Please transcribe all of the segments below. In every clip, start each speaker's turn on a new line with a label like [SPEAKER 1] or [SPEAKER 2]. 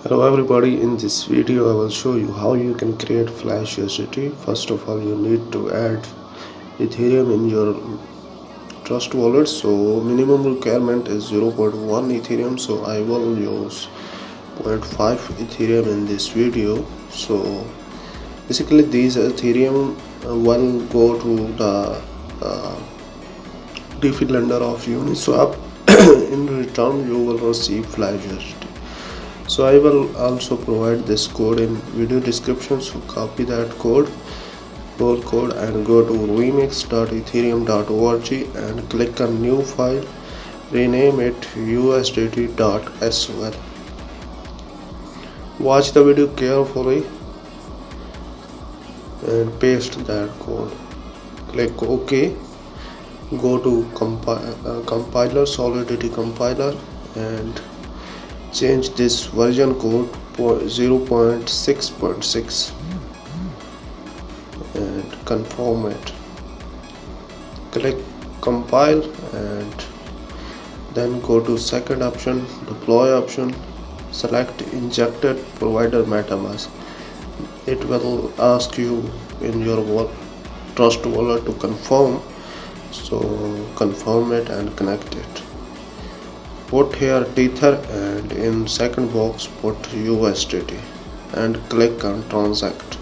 [SPEAKER 1] Hello everybody, in this video I will show you how you can create Flash USDT. First of all, you need to add Ethereum in your trust wallet. So minimum requirement is 0.1 Ethereum, so I will use 0.5 Ethereum in this video. So basically these Ethereum will go to the DeFi lender of Uniswap. In return you will receive Flash USDT. So I will also provide this code in video description, so copy that code, whole code, and go to remix.ethereum.org and click on new file, rename it usdt.sol. Watch the video carefully and paste that code. Click OK. Go to compiler, solidity compiler, and change this version code 0.6.6 and confirm it. Click compile and then go to second option, deploy option, select injected provider MetaMask. It will ask you in your trust wallet to confirm, so confirm it and connect it. Put here Tether and in second box put USDT and click on transact.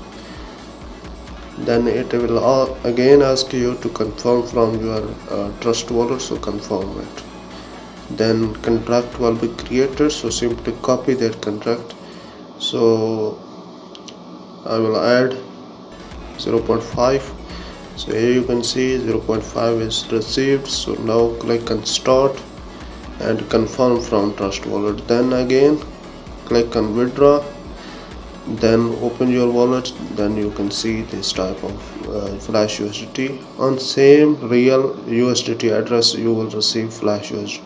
[SPEAKER 1] Then it will again ask you to confirm from your trust wallet, so confirm it. Then contract will be created, so simply copy that contract. So I will add 0.5. so here you can see 0.5 is received. So now click on start and confirm from trust wallet. Then again click on withdraw, then open your wallet. Then you can see this type of Flash USDT on same real USDT address. You will receive Flash USDT.